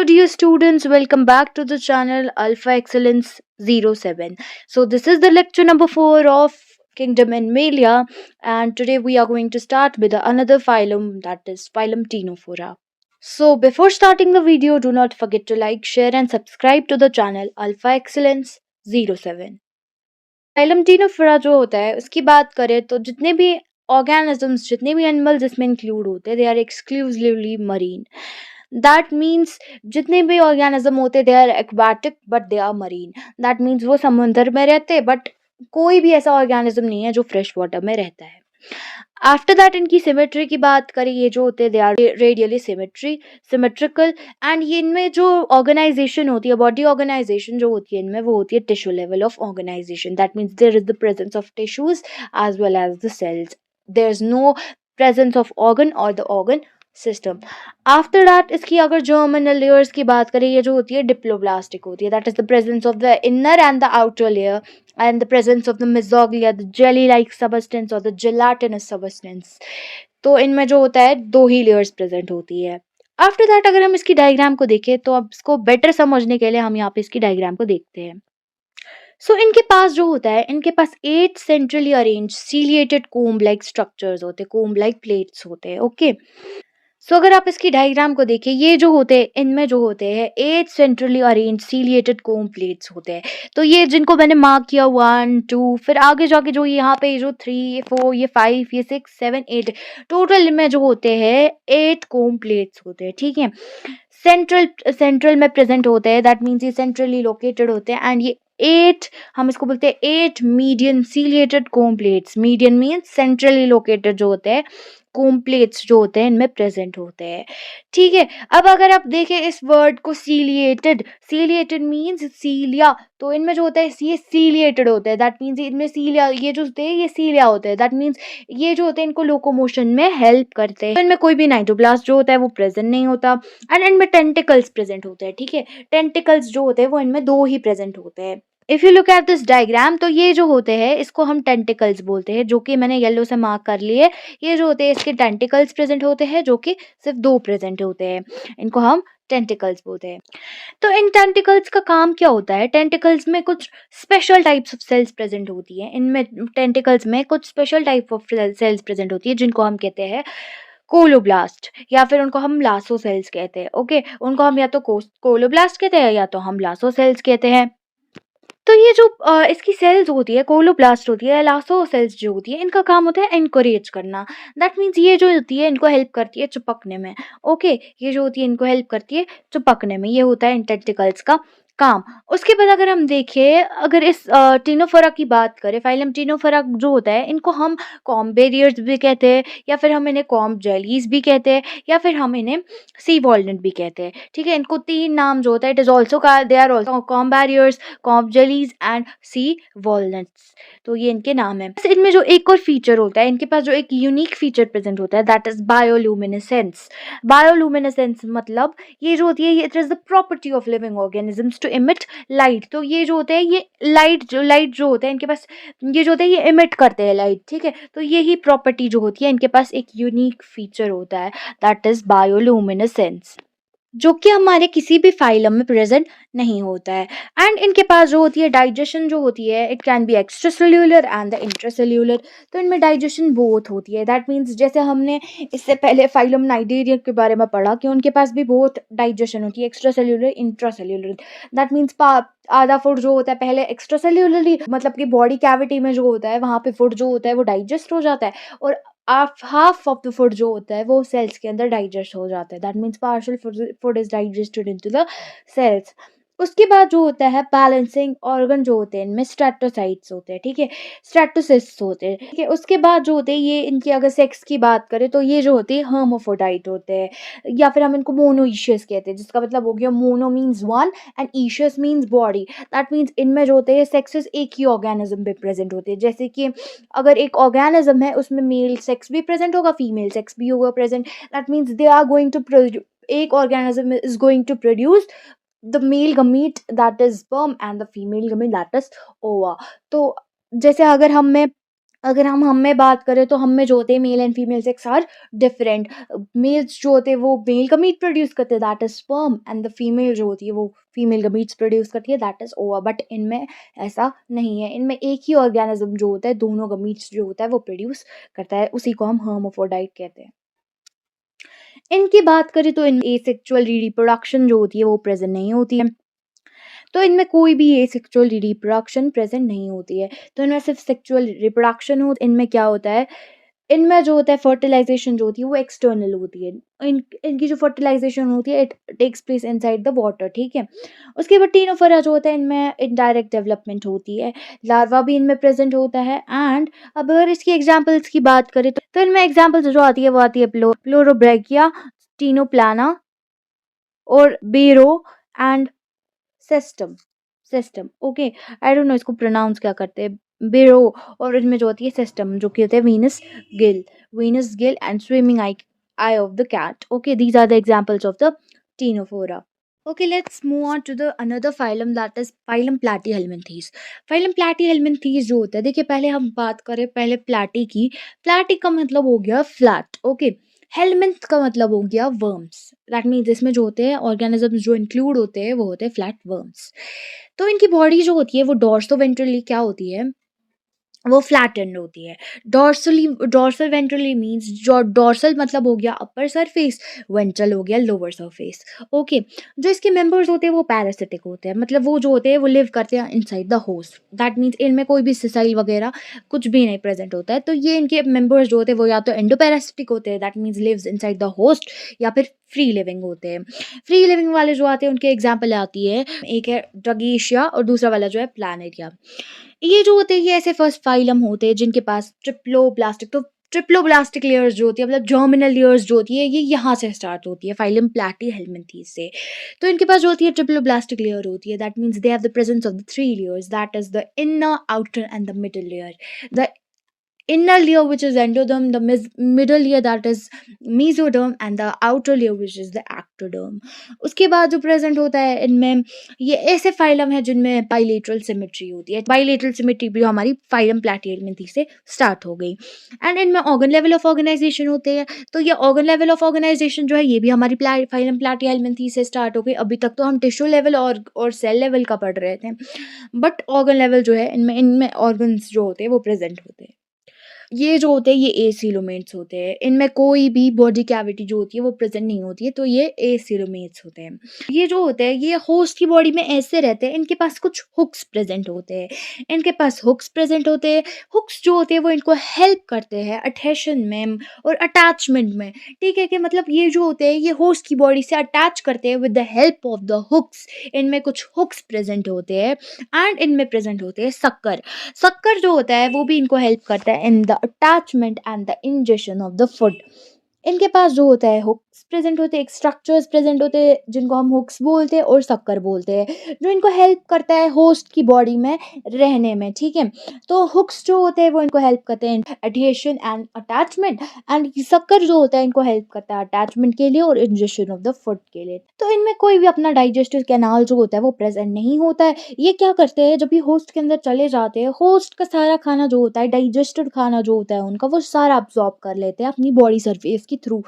dear students, welcome back to the channel Alpha Excellence 07. So, this is the lecture number 4 of Kingdom Animalia, and today we are going to start with another phylum, that is Phylum Ctenophora. So, before starting the video, do not forget to like, share, and subscribe to the channel Alpha Excellence 07. Phylum Ctenophora जो होता है उसकी बात करें तो जितने भी organisms जितने भी एनिमल्स इसमें इंक्लूड होते हैं they are exclusively marine. That means जितने भी ऑर्गेनिज्म होते they are aquatic but they are marine. That means वो समुद्र में रहते बट कोई भी ऐसा ऑर्गेनिज्म नहीं है जो फ्रेश वाटर में रहता है. आफ्टर दैट इनकी सिमेट्री की बात करें, ये जो होते हैं they are radially symmetrical. And ये इनमें जो ऑर्गेनाइजेशन होती है, बॉडी ऑर्गेनाइजेशन जो होती है इनमें, वो होती है tissue level of organisation. That means there is the presence of tissues as well as the cells. There is no presence of organ और the organ system. After that इसकी अगर जर्मिनल लेयर्स की बात करें, ये जो होती है डिप्लोब्लास्टिक होती है. That is the presence of the inner and the outer layer and the presence of the mesoglea, the jelly-like substance or the gelatinous substance. तो इनमें जो होता है दो ही लेयर्स प्रेजेंट होती है. आफ्टर दैट अगर हम इसकी डायग्राम को देखें तो अब इसको बेटर समझने के लिए हम यहाँ पे इसकी डायग्राम को देखते हैं. सो इनके पास जो होता है, इनके पास 8 centrally arrange ciliated comb like structures होते हैं, कोम्ब लाइक प्लेट्स होते हैं. ओके, सो अगर आप इसकी डायग्राम को देखें, ये जो होते हैं इनमें जो होते हैं 8 centrally arrange ciliated comb plates होते हैं. तो ये जिनको मैंने मार्क किया 1 2, फिर आगे जाके जो यहाँ पे जो 3 ये 4 ये 5 ये 6 7 8, टोटल में जो होते हैं 8 कोम प्लेट्स होते हैं. ठीक है, सेंट्रल में प्रेजेंट होते हैं. दैट मीन्स ये सेंट्रली लोकेटेड होते हैं. एंड ये 8 हम इसको बोलते हैं 8 median ciliated comb plates. Median means centrally located जो होते हैं कोम प्लेट्स जो होते हैं इनमें प्रेजेंट होते हैं. ठीक है, अब अगर आप देखें इस वर्ड को सीलिएटेड मीन्स सीलिया. तो इनमें जो होता है ये सीलिएटेड होते हैं. दैट मीन्स इनमें सीलिया, ये जो होते हैं ये सीलिया होते हैं. दैट मीन्स ये जो होते हैं इनको लोकोमोशन में हेल्प करते हैं. तो इनमें कोई भी नाइट्रोब्लास्ट जो होता है वो प्रेजेंट नहीं होता. एंड इनमें टेंटिकल्स प्रेजेंट होते हैं. ठीक है, टेंटिकल्स जो होते हैं वो इनमें 2 ही प्रेजेंट होते हैं. If you look at this diagram, तो ये जो होते हैं इसको हम टेंटिकल्स बोलते हैं, जो कि मैंने येलो से मार्क कर लिए. ये जो होते हैं इसके टेंटिकल्स प्रेजेंट होते हैं, जो कि सिर्फ 2 प्रेजेंट होते हैं. इनको हम टेंटिकल्स बोलते हैं. तो इन टेंटिकल्स का काम क्या होता है? टेंटिकल्स में कुछ special types of cells present होती है. इनमें टेंटिकल्स में कुछ special type of cells present होती है जिनको हम कहते हैं कोलोब्लास्ट, या फिर उनको हम लासो सेल्स कहते हैं. ओके, उनको हम या तो कोलोब्लास्ट कहते हैं या तो हम लासो सेल्स कहते हैं. तो ये जो इसकी सेल्स होती है, कोलोब्लास्ट होती है, लासो सेल्स जो होती है, इनका काम होता है एनकरेज करना. दैट मीन्स ये जो होती है इनको हेल्प करती है चिपकने में. ओके, ये जो होती है इनको हेल्प करती है चिपकने में. ये होता है इन टेंटिकल्स का काम. उसके बाद अगर हम देखें, अगर इस टीनोफोरा की बात करें, फाइलम टीनोफोरा जो होता है इनको हम कॉम्ब बैरियर्स भी कहते हैं, या फिर हम इन्हें कॉम्ब जेलीज भी कहते हैं, या फिर हम इन्हें सी वॉलनट भी कहते हैं. ठीक है, इनको 3 नाम जो होता है. It is also they are also comb bearers, comb jellies and sea walnuts. तो ये इनके नाम है. इनमें जो एक और फीचर होता है, इनके पास जो एक यूनिक फीचर प्रेजेंट होता है, दैट इज बायोल्यूमिनेसेंस. बायोल्यूमिनेसेंस मतलब ये जो होती है, it is the property of living organisms to emit light. तो ये जो होते हैं, ये लाइट जो होता है इनके पास, ये जो होता है ये इमिट करते हैं लाइट. ठीक है, तो यही प्रॉपर्टी जो होती है इनके पास एक यूनिक फीचर होता है, दैट इज बायोल्यूमिनेसेंस, जो कि हमारे किसी भी फाइलम में प्रेजेंट नहीं होता है. एंड इनके पास जो होती है डाइजेशन जो होती है, it can be extra cellular and the intracellular. तो इनमें डाइजेशन बोथ होती है. दैट मीन्स जैसे हमने इससे पहले फाइलम नाइडेरिया के बारे में पढ़ा कि उनके पास भी बोथ डाइजेशन होती है, extra cellular intracellular. That means आधा फूड जो होता है पहले एक्स्ट्रा सेल्यूलरली, मतलब कि बॉडी कैविटी में जो होता है वहाँ पे फूड जो होता है वो डाइजेस्ट हो जाता है, और हाफ ऑफ द फूड जो होता है वो सेल्स के अंदर डाइजेस्ट हो जाता है. That means partial food is digested into the cells. उसके बाद जो होता है बैलेंसिंग ऑर्गन जो होते हैं इनमें स्ट्रेटोसाइट्स होते हैं. ठीक है, स्ट्रेटोसिस्ट्स होते हैं. ठीक है, उसके बाद जो होते हैं ये इनकी अगर सेक्स की बात करें तो ये जो होते हैं हर्माफ्रोडाइट होते हैं, या फिर हम इनको मोनोइशियस कहते हैं, जिसका मतलब हो गया mono means one and oecious means body. That means इनमें जो होते हैं सेक्सेस एक ही ऑर्गेनिज्म पे प्रेजेंट होते हैं. जैसे कि अगर एक ऑर्गेनिज्म है उसमें मेल सेक्स भी प्रेजेंट होगा, फीमेल सेक्स भी होगा present. That means they are going to एक organism is going to produce the male gamete that is sperm and the female gamete that is ova. तो जैसे अगर हम में अगर हम में बात करें तो हम में जो होते हैं male and female sex are different. Males जो होते हैं वो मेल का मीट प्रोड्यूस करते हैं, that is sperm, and the female जो होती है वो फीमेल का मीट्स प्रोड्यूस करती है, दैट इज ओवा। बट इनमें ऐसा नहीं है, इनमें एक ही ऑर्गेनिज्म जो होता है दोनों का मीट्स जो होता है वो प्रोड्यूस करता है, उसी को हम हर्माफ्रोडाइट कहते हैं। इनकी बात करें तो इन एसेक्सुअल रिप्रोडक्शन जो होती है वो प्रेजेंट नहीं होती है, तो इनमें कोई भी एसेक्सुअल रिप्रोडक्शन प्रेजेंट नहीं होती है। तो इनमें सिर्फ सेक्सुअल रिप्रोडक्शन हो, इनमें क्या होता है, इनमें जो होता है फर्टिलाइजेशन जो होती है वो एक्सटर्नल होती है। इनकी जो फर्टिलाइजेशन होती है it takes place inside the water, ठीक है। उसके बाद टीनोफोरा जो होता है इनमें इनडायरेक्ट डेवलपमेंट होती है, लार्वा भी इनमें प्रेजेंट होता है। एंड अब अगर इसकी एग्जांपल्स की बात करें तो इनमें एग्जांपल्स जो आती है वो आती है प्लोरोब्रैकिया, टीनोप्लाना और बेरो and system. System, okay, I don't know इसको प्रोनाउंस क्या करते हैं, बेरो। और इनमें जो होती है सिस्टम जो कि होते हैं Venus gill, Venus gill and swimming eye, eye of the cat, okay, these are the examples of the Ctenophora. Okay, let's move on to the another phylum, that is phylum Platyhelminthes. phylum Platyhelminthes जो होता है, देखिए पहले हम बात करें पहले प्लाटी की। प्लाटी का मतलब हो गया फ्लैट, ओके। हेलमिंथ का मतलब हो गया वर्म्स, दैट मीन्स इसमें जो होते हैं ऑर्गेनिजम्स जो इंक्लूड होते हैं वो होते हैं फ्लैट वर्म्स। तो इनकी बॉडी जो होती है वो डॉर्सोवेंट्रली क्या होती है, वो फ्लैट एंड होती है। डॉर्सली, डॉर्सल वेंट्रली मीन्स, जो डॉर्सल मतलब हो गया अपर सरफेस, वेंट्रल हो गया लोअर सरफेस, ओके। जो इसके मेंबर्स होते हैं वो पैरासिटिक होते हैं, मतलब वो जो होते हैं वो लिव करते हैं inside the host, that means इनमें कोई भी सिसाइल वगैरह कुछ भी नहीं प्रेजेंट होता है। तो ये इनके मेंबर्स जो होते हैं वो या तो एंडोपैरासिटिक होते हैं, that means lives inside the host, या फिर फ्री लिविंग होते हैं। फ्री लिविंग वाले जो आते हैं उनके एग्जाम्पल आती है, एक है ड्रगेशिया और दूसरा वाला जो है प्लानेरिया। ये जो होते हैं ये ऐसे फर्स्ट फाइलम होते हैं जिनके पास ट्रिप्लोब्लास्टिक, तो ट्रिप्लोब्लास्टिक लेयर्स जो होती है मतलब जर्मिनल लेयर्स जो होती है ये यहाँ से स्टार्ट होती है फाइलम प्लैटीहेल्मिंथेस से। तो इनके पास जो होती है ट्रिप्लोब्लास्टिक लेयर होती है, that means they have the presence of the three layers, that is the inner, outer and the middle layer. The inner layer which is endoderm, the middle layer that is mesoderm, and the outer layer which is the ectoderm। उसके बाद जो present होता है इनमें, ये ऐसे phylum है जिनमें बाइलेटरल सिमेट्री होती है। बाइलेटरल सिमेट्री भी हमारी फाइलम प्लैटीहेल्मिंथेस से स्टार्ट हो गई। एंड इनमें ऑर्गन लेवल ऑफ ऑर्गेनाइजेशन होते हैं, तो ये ऑर्गन लेवल ऑफ ऑर्गेनाइजेशन जो है ये भी हमारी फाइलम प्लैटीहेल्मिंथेस से स्टार्ट हो गई। अभी तक तो हम टिश्यू लेवल और सेल लेवल का पढ़ रहे थे, बट ऑर्गन लेवल जो है इनमें इनमें ऑर्गन्स जो होते हैं वो प्रेजेंट होते हैं। ये जो होते हैं ये एसिलोमेट्स होते हैं, इनमें कोई भी बॉडी कैविटी जो होती है वो प्रेजेंट नहीं होती है, तो ये एसिलोमेट्स होते हैं। ये जो होते हैं ये होस्ट की बॉडी में ऐसे रहते हैं, इनके पास कुछ हुक्स प्रेजेंट होते हैं, इनके पास हुक्स प्रेजेंट होते हैं। हुक्स जो होते हैं वो इनको हेल्प करते हैं अटैशन में और अटैचमेंट में, ठीक है, कि मतलब ये जो होते हैं ये होस्ट की बॉडी से अटैच करते हैं with the help of the hooks. इनमें कुछ हुक्स प्रेजेंट होते हैं एंड इनमें प्रेजेंट होते हैं शक्कर। शक्कर जो होता है वो भी इनको हेल्प करता है in the attachment and the ingestion of the food. इनके पास जो होता है हुक्स प्रेजेंट होते हैं, एक स्ट्रक्चर्स प्रेजेंट होते हैं जिनको हम हुक्स बोलते हैं और शक्कर बोलते हैं, जो इनको हेल्प करता है होस्ट की बॉडी में रहने में, ठीक है। तो हुक्स जो होते हैं वो इनको हेल्प करते हैं एडहेशन एंड अटैचमेंट, एंड शक्कर जो होता है इनको हेल्प करता है अटैचमेंट के लिए और इंजेशन ऑफ द फूड के लिए। तो इनमें कोई भी अपना डाइजेस्टिव कैनाल जो होता है वो प्रेजेंट नहीं होता है। ये क्या करते हैं, जब भी होस्ट के अंदर चले जाते हैं होस्ट का सारा खाना जो होता है, डाइजेस्टेड खाना जो होता है उनका, वो सारा अब्जॉर्ब कर लेते हैं अपनी बॉडी सरफेस के थ्रू।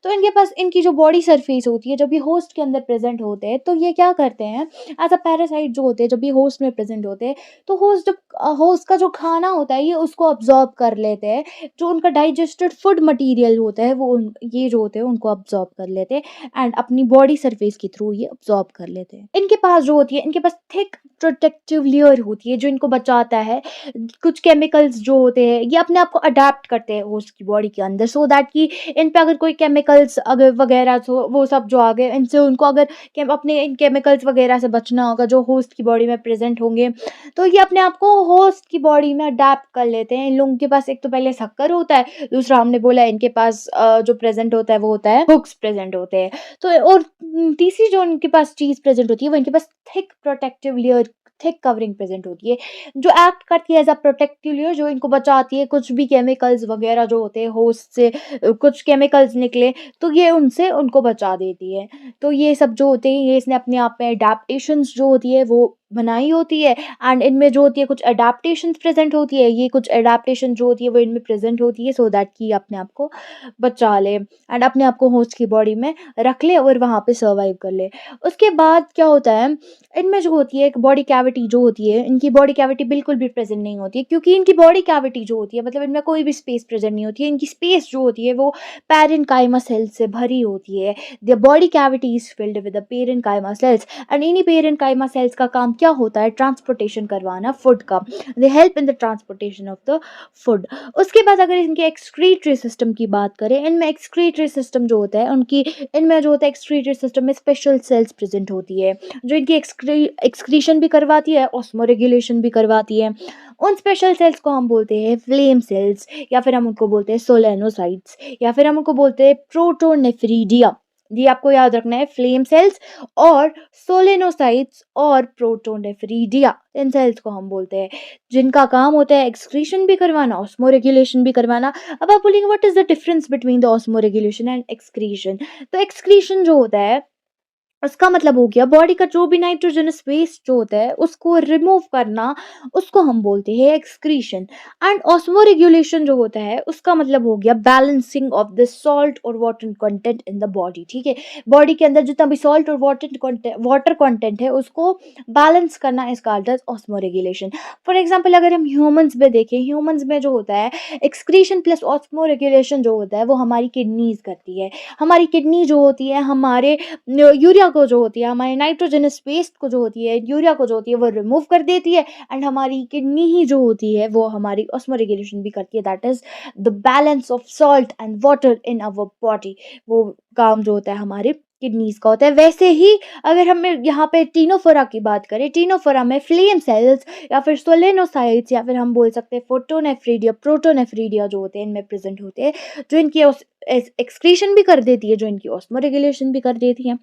तो इनके पास इनकी जो बॉडी सरफेस होती है जब ये होस्ट के अंदर प्रेजेंट होते हैं तो ये क्या करते हैं, एज अ पैरासाइट जो होते हैं जब ये होस्ट में प्रेजेंट होते हैं तो होस्ट जब होस्ट का जो खाना होता है ये उसको अब्जॉर्ब कर लेते हैं, जो उनका डाइजेस्टेड फूड मटेरियल होता है वो ये जो होते हैं उनको अब्जॉर्ब कर लेते हैं एंड अपनी बॉडी सरफेस के थ्रू ये अब्जॉर्ब कर लेते हैं। इनके पास जो होती है इनके पास थिक प्रोटेक्टिव लेयर होती है जो इनको बचाता है। कुछ केमिकल्स जो होते हैं ये अपने आप को अडेप्ट करते हैं होस्ट की बॉडी के अंदर, सो दैट कि इन पे अगर कोई केमिकल्स अगर वगैरह तो वो सब जो आ गए इनसे उनको अगर अपने इन केमिकल्स वगैरह से बचना होगा जो होस्ट की बॉडी में प्रेजेंट होंगे, तो ये अपने आप को होस्ट की बॉडी में अडेप्ट कर लेते हैं। इन लोगों के पास एक तो पहले शक्कर होता है, दूसरा हमने बोला इनके पास जो प्रेजेंट होता है वो होता है हुक्स प्रेजेंट होते हैं। तो और तीसरी जो इनके पास चीज प्रेजेंट होती है वो इनके पास thick protective layer, thick covering present होती है जो एक्ट करती है एज अ प्रोटेक्टिव लेयर, जो इनको बचाती है कुछ भी केमिकल्स वगैरह जो होते हैं होस्ट से कुछ केमिकल्स निकले तो ये उनसे उनको बचा देती है। तो ये सब जो होते हैं ये इसने अपने आप में अडेप्टेशंस जो होती है वो बनाई होती है एंड इनमें जो होती है कुछ अडेप्टेशंस प्रेजेंट होती है, ये कुछ अडेप्टेशन जो होती है वो इनमें प्रेजेंट होती है सो दैट कि अपने आप को बचा ले एंड अपने आप को होस्ट की बॉडी में रख ले और वहाँ पे सर्वाइव कर ले। उसके बाद क्या होता है, इनमें जो होती है एक बॉडी कैविटी जो होती है, इनकी बॉडी कैविटी बिल्कुल भी प्रेजेंट नहीं होती है क्योंकि इनकी बॉडी कैविटी जो होती है मतलब इनमें कोई भी स्पेस प्रेजेंट नहीं होती है। इनकी स्पेस जो होती है वो पैरेन्काइमा सेल से भरी होती है। The body cavity is filled with the parenchyma sales and इन्हीं पैरेन्काइमा सेल्स का काम क्या होता है, ट्रांसपोर्टेशन करवाना फूड का। They help in the transportation of the food. उसके बाद अगर इनके एक्सक्रीटरी सिस्टम की बात करें, इनमें एक्सक्रीटरी सिस्टम जो होता है उनकी, इनमें जो होता है एक्सक्रीटरी सिस्टम में स्पेशल सेल्स प्रेजेंट होती है जो इनकी एक्सक्रीशन भी करवाती है, ऑस्मोरेगुलेशन भी करवाती है। उन स्पेशल सेल्स को हम बोलते हैं फ्लेम सेल्स या फिर हम उनको बोलते हैं सोलेनोसाइट्स या फिर हम उनको बोलते हैं प्रोटोनेफ्रीडिया। ये आपको याद रखना है, फ्लेम सेल्स और सोलेनोसाइट्स और प्रोटोनेफ्रीडिया, इन सेल्स को हम बोलते हैं जिनका काम होता है एक्सक्रीशन भी करवाना, ऑस्मोरेगुलेशन भी करवाना। अब आप बोलेंगे what is the difference between the osmoregulation and excretion. तो एक्सक्रीशन जो होता है उसका मतलब हो गया बॉडी का जो भी नाइट्रोजनस वेस्ट जो होता है उसको रिमूव करना, उसको हम बोलते हैं एक्सक्रीशन। एंड ऑस्मोरेगुलेशन जो होता है उसका मतलब हो गया बैलेंसिंग ऑफ द सॉल्ट और water content in the body. ठीक है, बॉडी के अंदर जितना भी सॉल्ट और वाटर कंटेंट है उसको बैलेंस करना is called as osmoregulation. For example अगर हम ह्यूमंस में देखें, ह्यूमंस में जो होता है एक्सक्रीशन प्लस ऑस्मोरेगुलेशन जो होता है वो हमारी किडनीज करती है। हमारी किडनी जो होती है हमारे यूरिया को जो होती है, हमारे नाइट्रोजनस वेस्ट को जो होती है, यूरिया को जो होती है वो रिमूव कर देती है एंड हमारी किडनी ही जो होती है वो हमारी ऑस्मोरेगुलेशन भी करती है। That is the balance of salt and water in our body. वो काम जो होता है हमारे किडनीज का होता है। वैसे ही अगर हम यहाँ पे टीनोफोरा की बात करें, टीनोफोरा में फ्लेम सेल्स या फिर सोलेनोसाइट्स या फिर हम बोल सकते हैं फोटोनेफ्रीडिया, प्रोटोनेफ्रीडिया जो होते हैं इनमें प्रेजेंट होते हैं जो इनकी एक्सक्रीशन भी कर देती है, जो इनकी ऑस्मोरेगुलेशन भी कर देती है।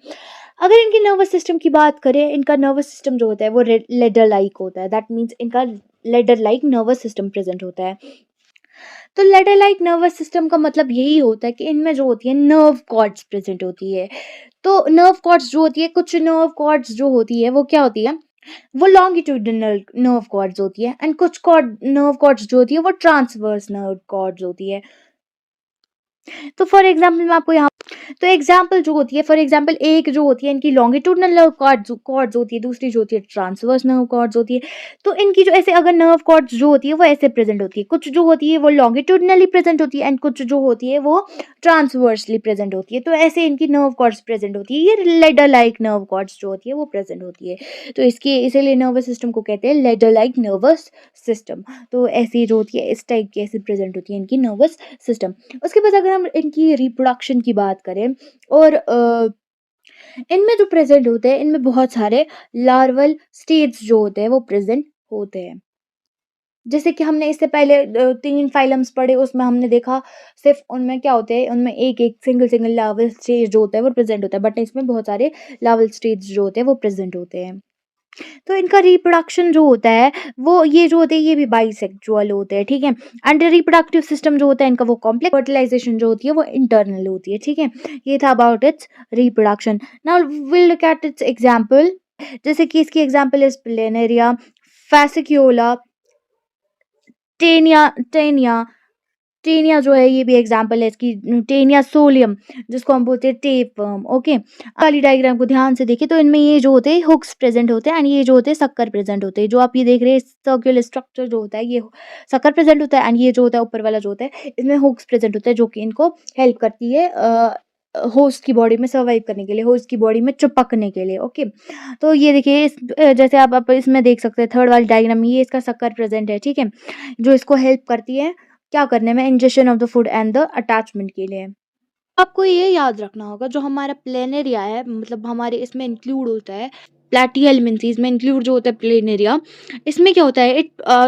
अगर इनके नर्वस सिस्टम की बात करें, इनका नर्वस सिस्टम जो होता है वो लेडर लाइक होता है। दैट मीन्स इनका ladder like nervous system present होता है। तो लेडर लाइक नर्वस सिस्टम का मतलब यही होता है कि इनमें जो होती है नर्व कॉर्ड्स प्रेजेंट होती है। तो नर्व कॉर्ड्स जो होती है, कुछ नर्व कॉर्ड्स जो होती है वो क्या होती है, वो लॉन्गिट्यूडिनल नर्व कॉर्ड्स होती है एंड कुछ नर्व कॉर्ड्स जो होती है वो ट्रांसवर्स नर्व कॉर्ड्स होती है। तो फॉर एग्जाम्पल मैं आपको यहाँ, तो एग्जाम्पल जो होती है, फॉर एग्जाम्पल एक जो होती है इनकी लॉन्गिट्यूडनल नर्व कॉर्ड्स होती है, दूसरी जो होती है ट्रांसवर्स नर्व कॉर्ड्स होती है। तो इनकी जो ऐसे अगर नर्व कॉर्ड्स जो होती है वो ऐसे प्रेजेंट होती है, कुछ जो होती है वो लॉन्गिट्यूडनली प्रेजेंट होती है एंड कुछ जो होती है वो ट्रांसवर्सली प्रेजेंट होती है। तो ऐसे इनकी नर्व कॉर्ड्स प्रेजेंट होती है, ये लेडर लाइक नर्व कॉर्ड्स जो होती है वो प्रेजेंट होती है। तो इसके इसीलिए नर्वस सिस्टम को कहते हैं लेडर लाइक नर्वस सिस्टम। तो ऐसी जो होती है इस टाइप की ऐसी प्रेजेंट होती है इनकी नर्वस सिस्टम। उसके बाद अगर हम इनकी रिप्रोडक्शन की बात करें और इनमें जो प्रेजेंट होते हैं, इनमें बहुत सारे लार्वल स्टेज जो होते हैं वो प्रेजेंट होते हैं। जैसे कि हमने इससे पहले 3 फाइलम्स पढ़े, उसमें हमने देखा सिर्फ उनमें क्या होते हैं, उनमें एक सिंगल लार्वल स्टेज जो होता है वो प्रेजेंट होता है, बट इसमें बहुत सारे लार्वल स्टेज जो होते हैं वो प्रेजेंट होते हैं। तो इनका रिप्रोडक्शन जो होता है वो ये जो होते हैं ये भी बाइसेक्सुअल होते हैं। ठीक है, एंड रिप्रोडक्टिव सिस्टम जो होता है इनका वो कॉम्प्लेक्स, फर्टिलाइजेशन जो होती है वो इंटरनल होती है। ठीक है, ये था about its reproduction. Now will look at its example. जैसे कि इसकी example is Planaria, Fasciola, Taenia Taenia Taenia जो है ये भी एग्जाम्पल है इसकी, टेनिया सोलियम जिसको हम बोलते हैं टेप वर्म। ओके, वाली डायग्राम को ध्यान से देखिए तो इनमें ये जो होते हैं हुक्स प्रेजेंट होते हैं एंड ये जो होते हैं सक्कर प्रेजेंट होते हैं। जो आप ये देख रहे हैं सर्कुलर स्ट्रक्चर जो होता है ये सक्कर प्रेजेंट होता है एंड ये जो होता है ऊपर वाला जो होता है इसमें हुक्स प्रेजेंट होता है जो कि इनको हेल्प करती है होस्ट की बॉडी में सर्वाइव करने के लिए, होस्ट की बॉडी में चिपकने के लिए। ओके, तो ये देखिए जैसे आप इसमें देख सकते हैं थर्ड वाली डायग्राम में ये इसका सक्कर प्रेजेंट है। ठीक है, जो इसको हेल्प करती है क्या करने में, injection of the food and the attachment के लिए। आपको ये याद रखना होगा जो हमारा प्लेनेरिया है मतलब हमारे इसमें इंक्लूड होता है प्लैटिहेल्मिन्थेस में इंक्लूड जो होता है प्लेनेरिया, इसमें क्या होता है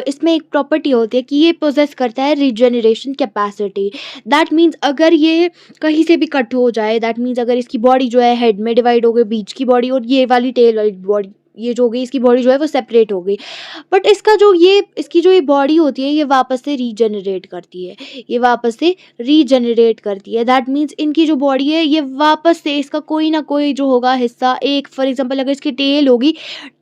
इसमें एक प्रॉपर्टी होती है कि ये पोजेस करता है रिजेनरेशन कैपेसिटी। दैट मीन्स अगर ये कहीं से भी कट हो जाए, दैट मीन्स अगर इसकी बॉडी जो है हेड में डिवाइड हो गई, बीच की बॉडी और ये वाली टेल वाली बॉडी ये जो हो गई, इसकी बॉडी जो है वो सेपरेट हो गई। बट इसका जो ये इसकी जो ये बॉडी होती है, ये वापस से रीजनरेट करती है, ये वापस से रीजनरेट करती है। दैट मीन्स इनकी जो बॉडी है, ये वापस से इसका कोई ना कोई जो होगा हिस्सा, एक फॉर एग्जांपल अगर इसकी टेल होगी,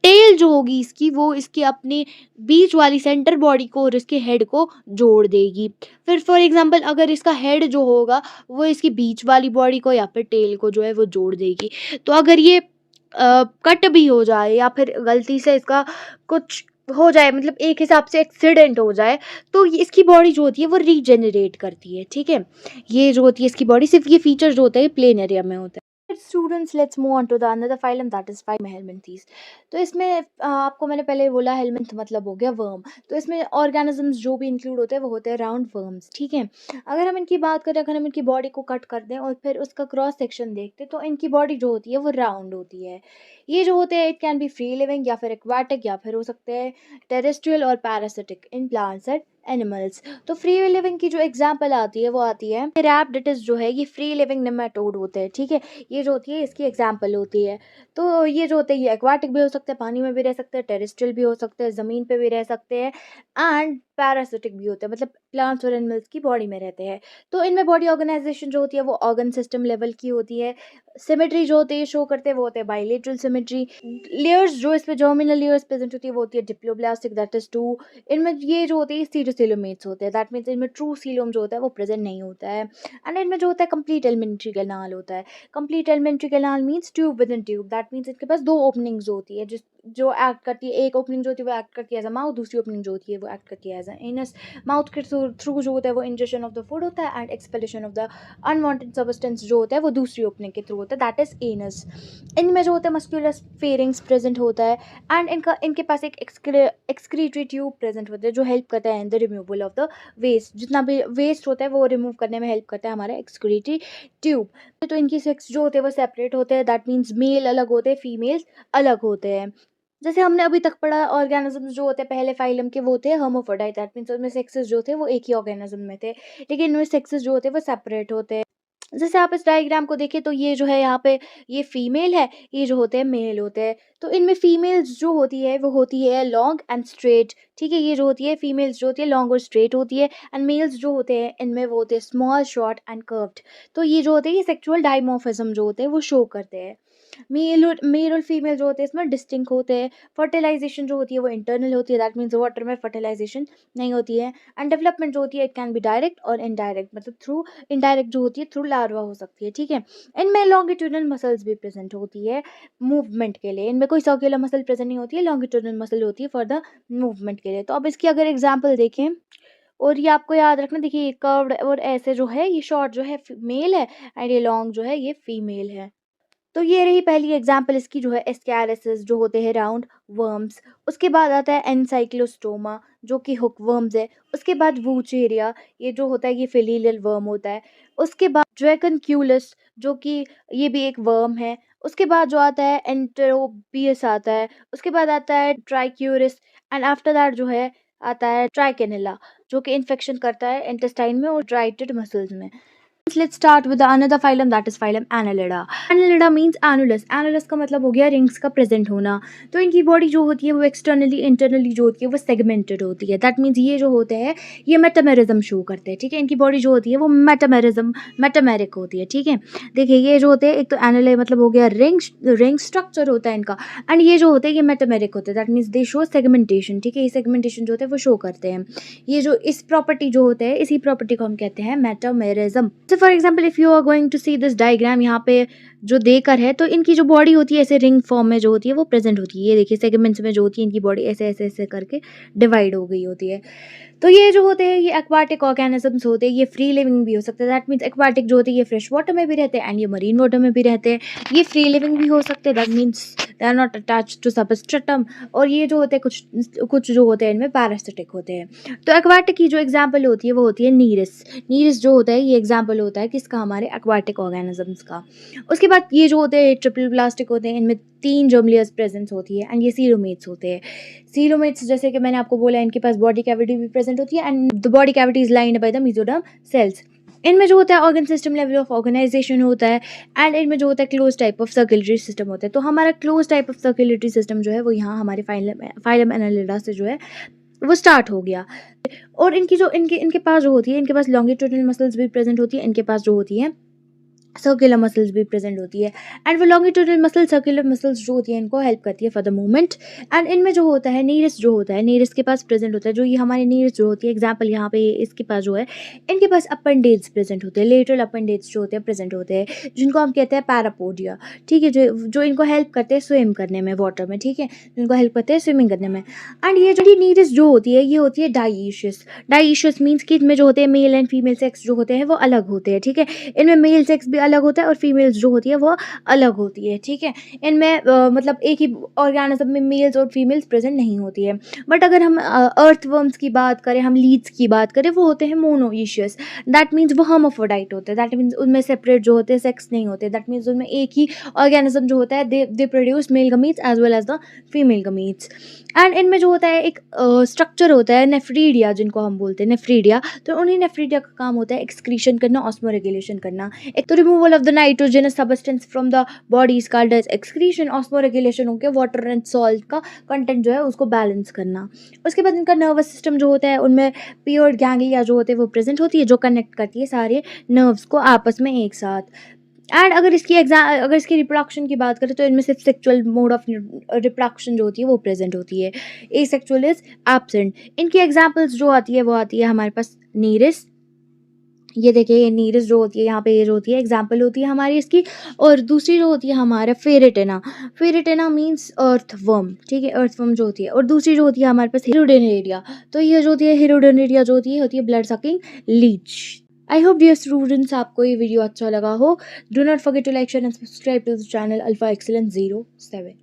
टेल जो होगी इसकी, वो इसकी अपनी बीच वाली सेंटर बॉडी को और इसके हेड को जोड़ देगी। फिर फॉर एग्जांपल अगर इसका हेड जो होगा, वो इसकी बीच वाली बॉडी को या फिर टेल को जो है वो जोड़ देगी। तो अगर ये कट भी हो जाए या फिर गलती से इसका कुछ हो जाए, मतलब एक हिसाब से एक्सीडेंट हो जाए, तो इसकी बॉडी जो होती है वो रीजनरेट करती है। ठीक है, ये जो होती है इसकी बॉडी, सिर्फ ये फीचर जो होता है प्लेन एरिया में होता है। Students, let's move on to the another phylum, that is phylum helminthes. तो इसमें आपको मैंने पहले बोला हेलमिंथ मतलब हो गया वर्म। तो इसमें ऑर्गेनिजम्स जो भी इंक्लूड होते हैं वो होते हैं राउंड वर्म्स। ठीक है, अगर हम इनकी बात करें, अगर हम इनकी बॉडी को कट कर दें और फिर उसका क्रॉस सेक्शन देखते, तो इनकी बॉडी जो होती है वो राउंड होती है। ये जो होते हैं, it can be free living या फिर एक्वाटिक या फिर हो सकते हैं टेरेस्ट्रियल और parasitic in plants and animals. तो फ्री लिविंग की जो एग्जांपल आती है वो आती है रैप्टिस, जो है ये फ्री लिविंग नेमाटोड होते हैं। ठीक है, ये जो होती है इसकी एग्जांपल होती है। तो ये जो होते हैं ये एक्वाटिक भी हो सकते हैं, पानी में भी रह सकते हैं, टेरेस्ट्रियल भी हो सकते हैं, ज़मीन पे भी रह सकते हैं, एंड पैरासिटिक भी होते हैं, मतलब प्लांट्स और एनिमल्स की बॉडी में रहते हैं। तो इनमें बॉडी ऑर्गेनाइजेशन जो होती है वो ऑर्गन सिस्टम लेवल की होती है। सिमेट्री जो होती है शो करते हैं वो होते हैं बाइलेटरल सिमेट्री। लेयर्स जो इसमें जर्मिनल लेयर्स प्रेजेंट होती है वो होती है डिप्लोब्लास्टिक, दैट इज 2। इनमें ये जो होती है सीरोसीलोमेट्स होते हैं, दैट मीन्स इनमें ट्रू सीलोम जो होता है वो प्रेजेंट नहीं होता है। एंड इनमें जो होता है कंप्लीट एलिमेंट्री कैनाल होता है। Complete alimentary canal means tube with in tube, that means इनके पास दो ओपनिंग्स होती है, जिस जो एक्ट करती है, एक ओपनिंग जो होती है वो एक्ट करती है एज अ माउथ, दूसरी ओपनिंग जो होती है वो एक्ट करती है एज अ एनस। माउथ के थ्रू जो होता है वो इंजेक्शन ऑफ द फूड होता है, and expulsion of the unwanted substance जो होता है वो दूसरी ओपनिंग के थ्रू होता है, दैट इज एनस। इनमें जो होता है मस्कुलर फेरिंग्स प्रेजेंट होता है, एंड इनके पास एक एक्सक्रीटरी ट्यूब प्रेजेंट होता है जो हेल्प करता है in the removal of the waste. जितना भी वेस्ट होता है वो रिमूव करने में हेल्प करता है हमारा एक्सक्रीटरी ट्यूब। तो इनकी सेक्स जो होते हैं वो सेपरेट होते हैं, दैट मीन्स मेल अलग होते हैं, फीमेल्स अलग होते हैं। जैसे हमने अभी तक पढ़ा, ऑर्गेनिजम्स जो होते हैं पहले फाइलम के वो होते हैं हर्माफ्रोडाइट, दैट मीन्स उनमें सेक्सेस जो थे वो एक ही ऑर्गेनिज्म में थे, लेकिन इनमें सेक्सेस जो होते हैं वो सेपरेट होते हैं। जैसे आप इस डायग्राम को देखें तो ये जो है यहाँ पे ये फीमेल है, ये जो होते हैं मेल होते हैं। तो इनमें फीमेल्स जो होती है वो होती है लॉन्ग एंड स्ट्रेट। ठीक है, ये जो होती है फीमेल्स जो होती है लॉन्ग और स्ट्रेट होती है, एंड मेल्स जो होते हैं इनमें वो होते हैं स्मॉल शॉर्ट एंड कर्व्ड। तो ये जो होते हैं ये सेक्सुअल डायमॉर्फिज्म जो होते हैं वो शो करते हैं। मेल और फीमेल जो होते हैं इसमें डिस्टिंक्ट होते हैं। फर्टिलाइजेशन जो होती है वो इंटरनल होती है, दैट मीन्स वाटर में फर्टिलाइजेशन नहीं होती है। एंड डेवलपमेंट जो होती है इट कैन बी डायरेक्ट और इनडायरेक्ट, मतलब थ्रू इनडायरेक्ट जो होती है थ्रू लार्वा हो सकती है। ठीक है, इनमें लॉन्गिट्यूडनल मसल्स भी प्रेजेंट होती है मूवमेंट के लिए। इनमें कोई सर्कुलर मसल प्रेजेंट नहीं होती है, लॉन्गिट्यूडनल मसल होती है फॉर द मूवमेंट के लिए। तो अब इसकी अगर एग्जाम्पल देखें, और ये आपको याद रखना, देखिए ये कर्व्ड और ऐसे जो है, ये शॉर्ट जो है मेल है, एंड ये लॉन्ग जो है ये फीमेल है। तो ये रही पहली एग्जाम्पल इसकी, जो है एस्कैरिसिस जो होते हैं राउंड वर्म्स। उसके बाद आता है एनसाइक्लोस्टोमा जो कि हुक वर्म्स है। उसके बाद वूचेरिया, ये जो होता है ये फिलीलियल वर्म होता है। उसके बाद ड्रैगनक्यूलस जो कि ये भी एक वर्म है। उसके बाद जो आता है एंटेरोबियस आता है। उसके बाद आता है ट्राइक्यूरिस, एंड आफ्टर दैट जो है आता है ट्राइकेनिला जो कि इन्फेक्शन करता है इंटेस्टाइन में और ड्राइटेड मसल्स में। Let's start with the another phylum, that is phylum Annelida. Annelida means annulus. Annulus का मतलब हो गया रिंग्स का प्रेजेंट होना। तो इनकी बॉडी जो होती है वो एक्सटर्नली इंटरनली जो होती है वो सेगमेंटेड होती है। दैट मीन्स ये जो होते हैं ये मेटामेरिज्म शो करते हैं। ठीक है, इनकी बॉडी जो होती है वो मेटामेरिक होती है। ठीक है, देखिए ये जो होते हैं, एक तो एनुले मतलब हो गया रिंग स्ट्रक्चर होता है इनका, एंड ये जो होते हैं ये मेटामेरिक होते हैं, that means they show segmentation. ठीक है, ये सेगमेंटेशन जो होते हैं वो शो करते हैं। ये जो इस प्रॉपर्टी जो होते हैं, इसी प्रॉपर्टी को हम कहते हैं metamerism. So for example, if you are going to see this diagram, यहाँ पे जो देकर है, तो इनकी जो बॉडी होती है ऐसे रिंग फॉर्म में जो होती है वो प्रेजेंट होती है। ये देखिए सेगमेंट्स में जो होती है इनकी बॉडी ऐसे ऐसे ऐसे करके डिवाइड हो गई होती है। तो ये जो होते हैं ये एक्वाटिक ऑर्गेनिजम्स होते हैं, ये फ्री लिविंग भी हो सकते हैं। दैट मीन्स एक्वाटिक जो होते हैं ये फ्रेश वाटर में भी रहते हैं एंड ये मरीन वाटर में भी रहते हैं। ये फ्री लिविंग भी हो सकते हैं, that means they are not attach to substratum. और ये जो होते हैं कुछ जो होते हैं इनमें पैरासिटिक होते हैं। तो एक्वाटिक की जो एग्जाम्पल होती है वो होती है नीरिस। नीरिस जो होता है ये एग्जाम्पल होता है किसका, हमारे एक्वाटिक ऑर्गेनिजम्स का। उसके बाद ये जो होते हैं ट्रिपल प्लास्टिक होते हैं, इनमें 3 जर्म लेयर्स प्रेजेंस होती है, एंड ये सीलोमेट्स होते हैं। सीलोमेट्स जैसे कि मैंने आपको बोला इनके पास बॉडी कैविटी भी प्रेजेंट होती है, and the body cavity is lined by the mesoderm cells. इनमें जो होता है organ system level of organisation होता है, एंड इनमें जो होता है close type of circulatory system होता है। तो हमारा close type of circulatory system जो है वो यहाँ हमारे फाइलम एनालिडा से जो है वो स्टार्ट हो गया। और इनकी जो इनके इनके पास जो होती है, इनके पास लॉन्गिट्यूडनल मसल्स भी प्रेजेंट होती है, इनके पास जो होती है सर्कुलर मसल्स भी प्रेजेंट होती है। एंड वो लॉन्गिट्यूडनल मसल सर्कुलर मसल्स जो होती है इनको हेल्प करती है फॉर द मूवमेंट। एंड इनमें जो होता है नीरस जो होता है, नीरस के पास प्रेजेंट होता है, जो ये हमारे नीरस जो होती है, एग्जाम्पल यहाँ पे इसके पास जो है, इनके पास अपेंडेज प्रेजेंट होते हैं, लेटरल अपेंडेज जो होते हैं प्रेजेंट होते हैं, जिनको हम कहते हैं पैरापोडिया। ठीक है, जो जो इनको हेल्प करते हैं स्विम करने में वाटर में। ठीक है, जिनको हेल्प करते हैं स्विमिंग करने में। एंड ये जो नीरस जो होती है ये होती है डाइशियस। डाइशियस मीन्स कि इनमें जो होते हैं मेल एंड फीमेल सेक्स जो होते हैं वो अलग होते हैं। ठीक है, इनमें मेल सेक्स भी अलग होता है और फीमेल्स जो होती है वो अलग होती है। ठीक है, इनमें मतलब एक ही ऑर्गेनिज्म में मेल्स और फीमेल्स प्रेजेंट नहीं होती है। बट अगर हम अर्थवर्म्स की बात करें, हम लीड्स की बात करें, वो होते हैं मोनोइशियस। दैट मीन्स वो हर्माफ्रोडाइट होते हैं। दैट मीन्स उनमें सेपरेट जो होते हैं सेक्स नहीं होते। दैट मीन्स उनमें एक ही ऑर्गेनिज्म जो होता है they produce male gametes as well as the female gametes. And इनमें जो होता है एक स्ट्रक्चर होता है नेफ्रीडिया, जिनको हम बोलते हैं नेफ्रीडिया। तो उन्हीं नेफ्रीडिया का काम होता है एक्सक्रीशन करना, ऑस्मो रेगुलेशन करना। एक तो removal of the nitrogenous substance from the body is called as excretion. Osmoregulation हो गया वाटर एंड सॉल्ट का कंटेंट जो है उसको बैलेंस करना। उसके बाद इनका नर्वस सिस्टम जो होता है उनमें पियोर्ड गैंग्लिया जो होते हैं वो प्रेजेंट होती है, जो कनेक्ट करती है सारे नर्व्स को आपस में एक साथ। एंड अगर इसकी रिप्रोडक्शन की बात करें तो इनमें सिर्फ सेक्सुअल मोड ऑफ रिप्रोडक्शन जो होती है वो प्रेजेंट होती है, एसेक्सुअल इज एब्सेंट। इनकी एग्जांपल्स जो आती है वो आती है हमारे पास नीरिस। ये देखिए, ये नीरस जो होती है यहाँ पे, ये जो होती है एग्जाम्पल होती है हमारी इसकी। और दूसरी जो होती है हमारा फेरेटेना। फेरेटेना मीन्स अर्थवर्म। ठीक है, अर्थवर्म जो होती है। और दूसरी जो होती है हमारे पास हिरोडेनेरिया। तो ये जो होती है हिरोडेनेरिया जो होती है blood sucking leech. I hope dear students आपको ये वीडियो अच्छा लगा हो। Do not forget to like share and subscribe to the channel alpha excellence 07।